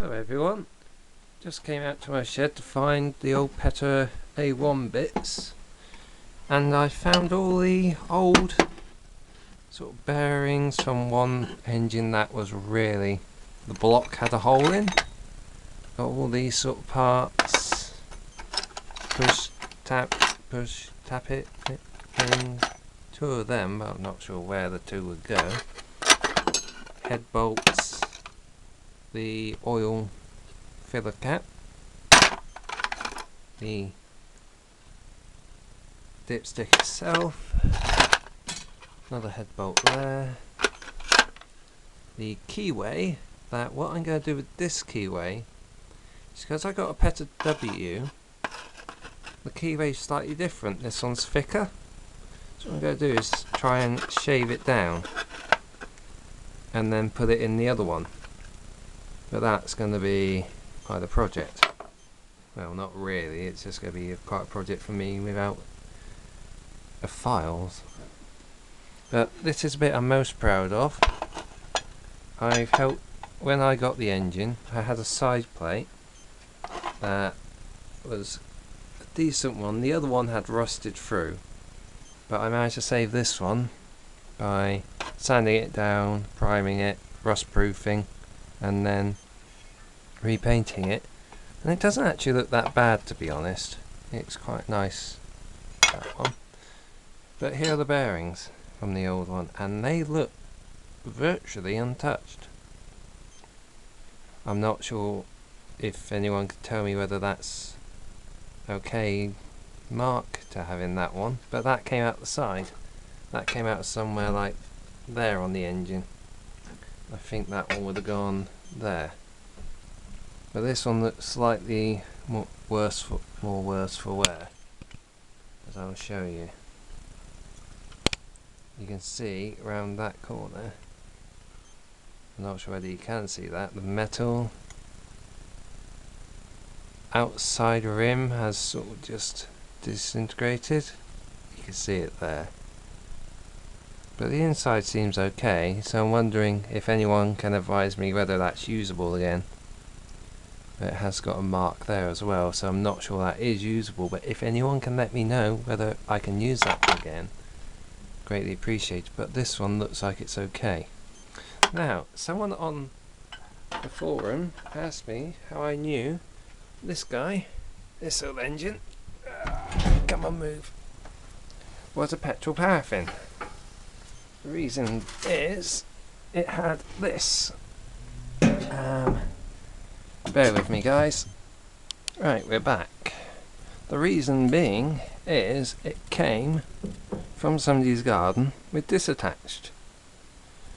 Hello everyone, just came out to my shed to find the old Petter A1 bits, and I found all the old sort of bearings from one engine that was really, the block had a hole in. Got all these sort of parts, push, tap it, and two of them, but I'm not sure where the two would go. Head bolts, the oil filler cap, the dipstick itself, another head bolt there, the keyway. That what I'm going to do with this keyway is, because I got a Petter W, the keyway is slightly different. This one's thicker, so what I'm going to do is try and shave it down and then put it in the other one. But that's going to be quite a project. Well, not really, it's just going to be quite a project for me without the files. But this is a bit I'm most proud of. I've helped, when I got the engine, I had a side plate that was a decent one. The other one had rusted through, but I managed to save this one by sanding it down, priming it, rust proofing, and then repainting it. And it doesn't actually look that bad, to be honest. It's quite nice, that one. But here are the bearings from the old one, and they look virtually untouched. I'm not sure if anyone could tell me whether that's okay mark to have in that one, but that came out the side. That came out somewhere like there on the engine. I think that one would have gone there. But this one looks slightly worse for wear, as I'll show you. You can see around that corner, I'm not sure whether you can see that, the metal outside rim has sort of just disintegrated. You can see it there. But the inside seems okay, so I'm wondering if anyone can advise me whether that's usable again. It has got a mark there as well, so I'm not sure that is usable, but if anyone can let me know whether I can use that again, greatly appreciated. But this one looks like it's okay. Now, someone on the forum asked me how I knew this guy, this old engine, come on move, was a petrol paraffin. The reason is it had this. Bear with me, guys. Right, we're back. The reason being is it came from somebody's garden with this attached.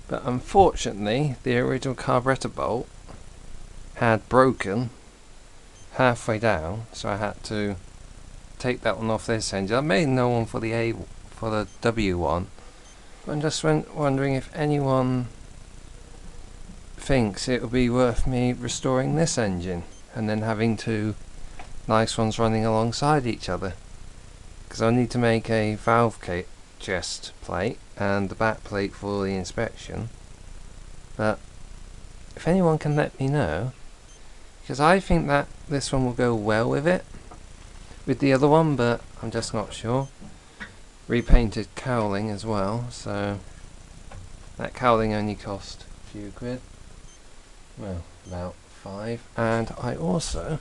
But unfortunately, the original carburetor bolt had broken halfway down, so I had to take that one off this engine. I made no one for the W one. I'm just wondering if anyone thinks it would be worth me restoring this engine and then having two nice ones running alongside each other, because I need to make a valve chest plate and the back plate for the inspection. But if anyone can let me know, because I think that this one will go well with it, with the other one, but I'm just not sure. Repainted cowling as well, so that cowling only cost a few quid, well, about 5. And I also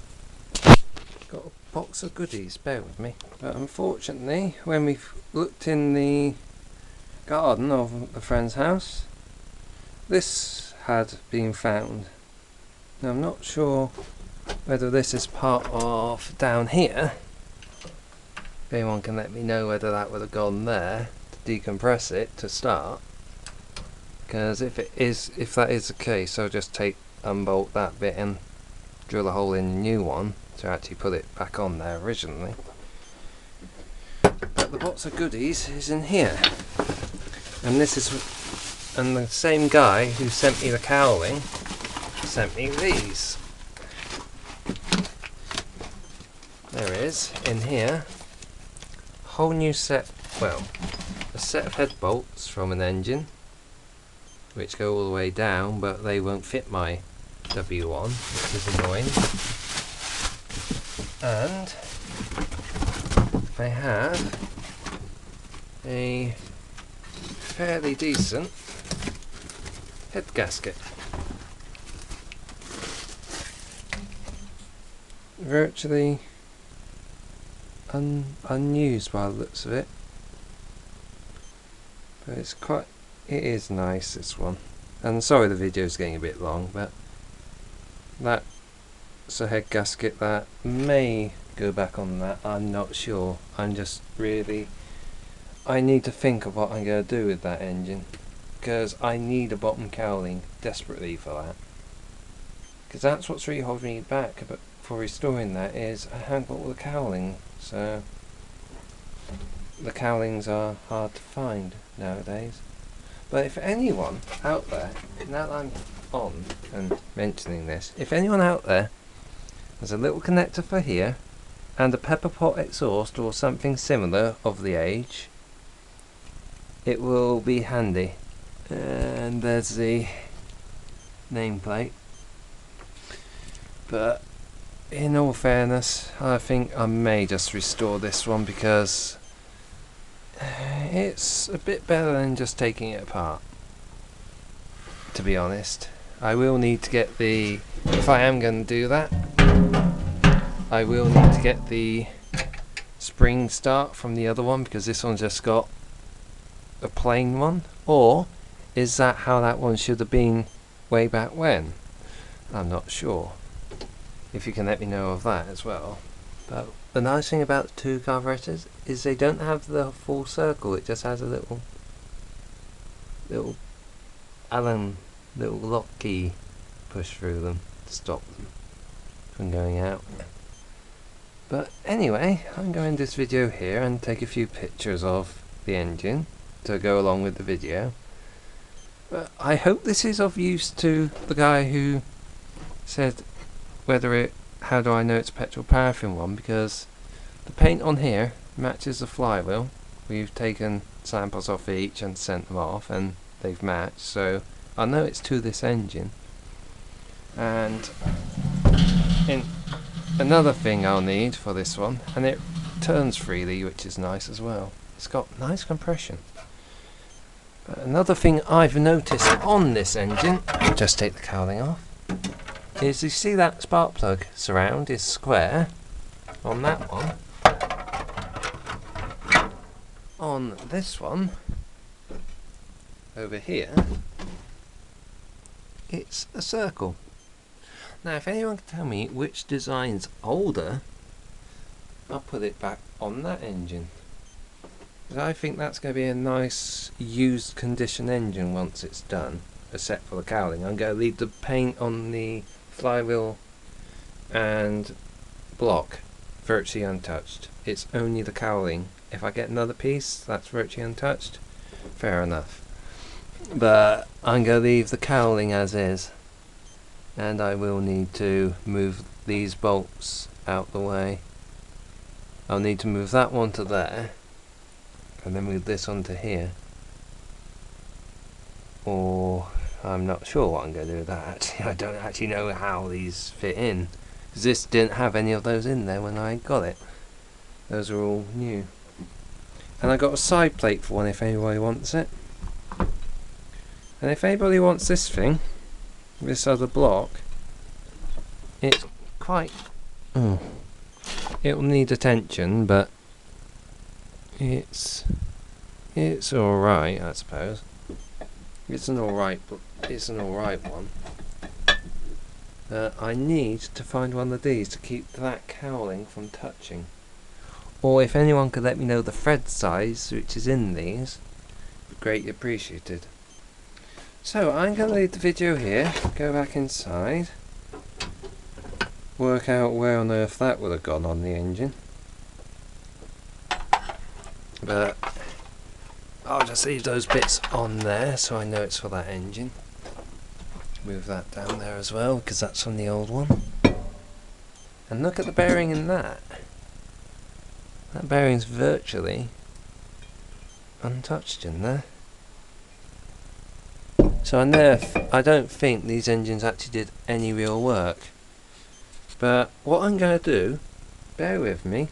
got a box of goodies, bear with me. But unfortunately, when we looked in the garden of the friend's house, this had been found. Now I'm not sure whether this is part of down here. If anyone can let me know whether that would have gone there to decompress it to start, because if that is the case, I'll just unbolt that bit and drill a hole in a new one to actually put it back on there originally. But the box of goodies is in here, and the same guy who sent me the cowling sent me these. There is in here whole new set, well, a set of head bolts from an engine which go all the way down, but they won't fit my W1, which is annoying. And I have a fairly decent head gasket. Virtually unused by the looks of it, but it is nice, this one. And sorry the video is getting a bit long, but that's a head gasket that may go back on that. I'm not sure. I need to think of what I'm going to do with that engine, because I need a bottom cowling desperately for that, because that's what's really holding me back for restoring that, is I haven't got all the cowling. So the cowlings are hard to find nowadays. But if anyone out there, now that I'm on and mentioning this, if anyone out there has a little connector for here and a pepper pot exhaust or something similar of the age, it will be handy. And there's the nameplate. But in all fairness, I think I may just restore this one, because it's a bit better than just taking it apart, to be honest. I will need to get if I am going to do that, I will need to get the spring start from the other one, because this one's just got a plain one. Or is that how that one should have been way back when? I'm not sure. If you can let me know of that as well. But the nice thing about the two carburetors is they don't have the full circle. It just has a little Allen lock key push through them to stop them from going out. But anyway, I'm going to end this video here and take a few pictures of the engine to go along with the video. But I hope this is of use to the guy who said how do I know it's a petrol paraffin one, because the paint on here matches the flywheel. We've taken samples off each and sent them off, and they've matched, so I know it's to this engine. And another thing I'll need for this one, and it turns freely, which is nice as well. It's got nice compression. But another thing I've noticed on this engine, I'll just take the cowling off, is you see that spark plug surround is square on that one. On this one over here, it's a circle. Now if anyone can tell me which design's older, I'll put it back on that engine. I think that's going to be a nice used condition engine once it's done, except for the cowling. I'm going to leave the paint on the flywheel and block virtually untouched. It's only the cowling. If I get another piece that's virtually untouched, fair enough. But I'm going to leave the cowling as is, and I will need to move these bolts out the way. I'll need to move that one to there, and then move this onto here. Or I'm not sure what I'm going to do with that. I don't actually know how these fit in, because this didn't have any of those in there when I got it. Those are all new. And I got a side plate for one if anybody wants it. And if anybody wants this thing, this other block, it's quite... it'll need attention, but it's alright, I suppose. It's an alright one. I need to find one of these to keep that cowling from touching. Or if anyone could let me know the thread size which is in these, it'd be greatly appreciated. So I'm going to leave the video here, go back inside, work out where on earth that would have gone on the engine. But I'll just leave those bits on there so I know it's for that engine. Move that down there as well, because that's from the old one. And look at the bearing in that. That bearing's virtually untouched in there. So I don't think these engines actually did any real work. But what I'm going to do, bear with me,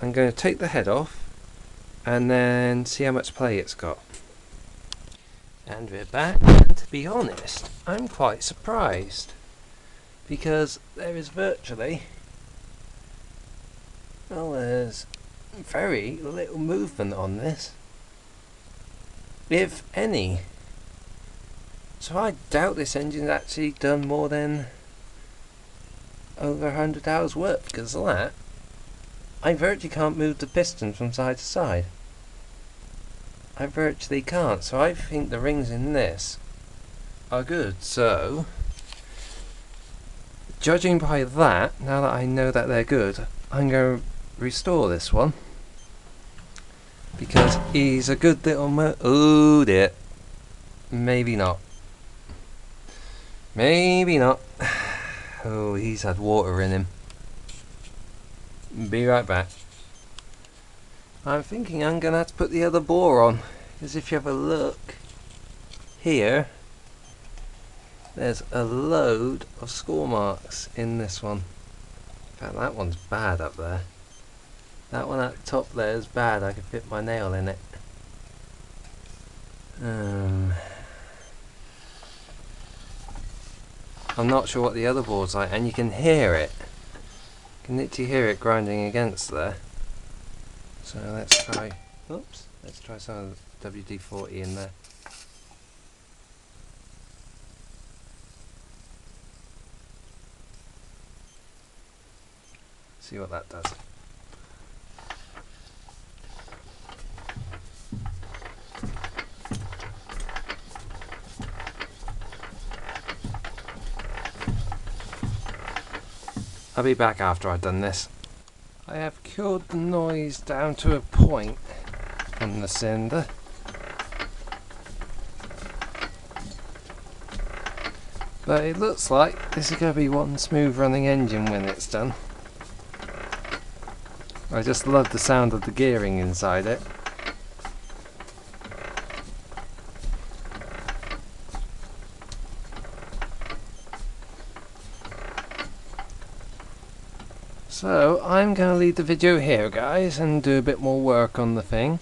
I'm going to take the head off and then see how much play it's got. And we're back, and to be honest, I'm quite surprised, because there is virtually, well, there's very little movement on this, if any. So I doubt this engine's actually done more than over 100 hours work. Because of that, I virtually can't move the piston from side to side. I virtually can't, so I think the rings in this are good. So, judging by that, now that I know that they're good, I'm going to restore this one, because he's a good little oh dear, maybe not. Maybe not. Oh, he's had water in him. Be right back. I'm thinking I'm going to have to put the other bore on, because if you have a look here, there's a load of score marks in this one. In fact, that one's bad up there. That one at the top there is bad. I could fit my nail in it. I'm not sure what the other board's like, and you can hear it. You can literally hear it grinding against there. So let's try. Oops. Let's try some of the WD-40 in there. See what that does. I'll be back after I've done this. I have cured the noise down to a point on the cylinder. But it looks like this is going to be one smooth running engine when it's done. I just love the sound of the gearing inside it. So I'm going to leave the video here, guys, and do a bit more work on the thing.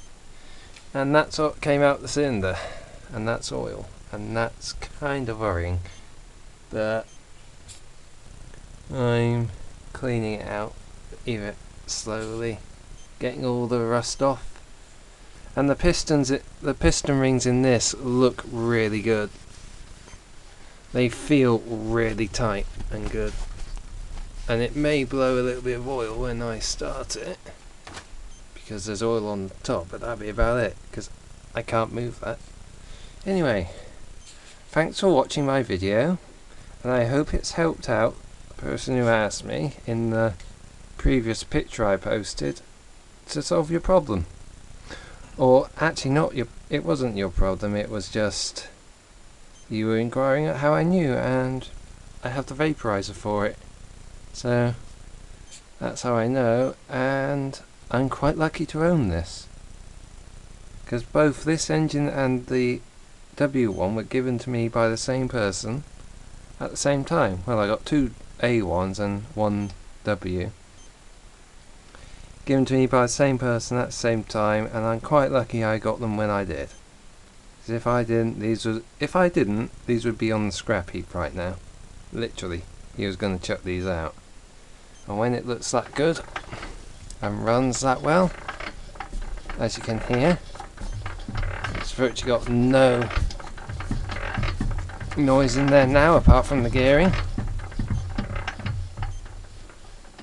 And that's what came out the cylinder, and that's oil, and that's kind of worrying. But I'm cleaning it out, even slowly, getting all the rust off. And the piston rings in this look really good. They feel really tight and good. And it may blow a little bit of oil when I start it, because there's oil on the top, but that'll be about it, because I can't move that. Anyway, thanks for watching my video, and I hope it's helped out the person who asked me in the previous picture I posted to solve your problem. Or actually it wasn't your problem, it was just you were inquiring at how I knew, and I have the vaporizer for it. So that's how I know, and I'm quite lucky to own this, because both this engine and the W1 were given to me by the same person at the same time. Well, I got two A1s and one W given to me by the same person at the same time, and I'm quite lucky I got them when I did. Because if I didn't, these would be on the scrap heap right now. Literally, he was going to chuck these out. And when it looks that good and runs that well, as you can hear, it's virtually got no noise in there now apart from the gearing.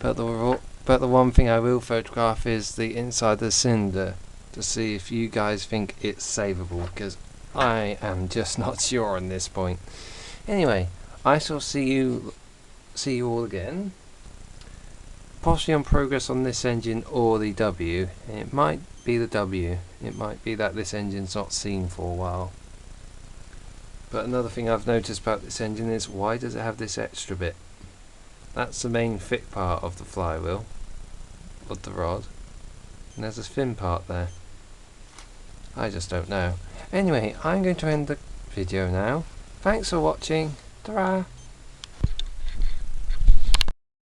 But the one thing I will photograph is the inside of the cylinder to see if you guys think it's savable, because I am just not sure on this point. Anyway, I shall see you all again, possibly on progress on this engine or the W. It might be the W. It might be that this engine's not seen for a while. But another thing I've noticed about this engine is, why does it have this extra bit? That's the main thick part of the flywheel, of the rod, and there's a thin part there. I just don't know. Anyway, I'm going to end the video now. Thanks for watching. Ta-ra!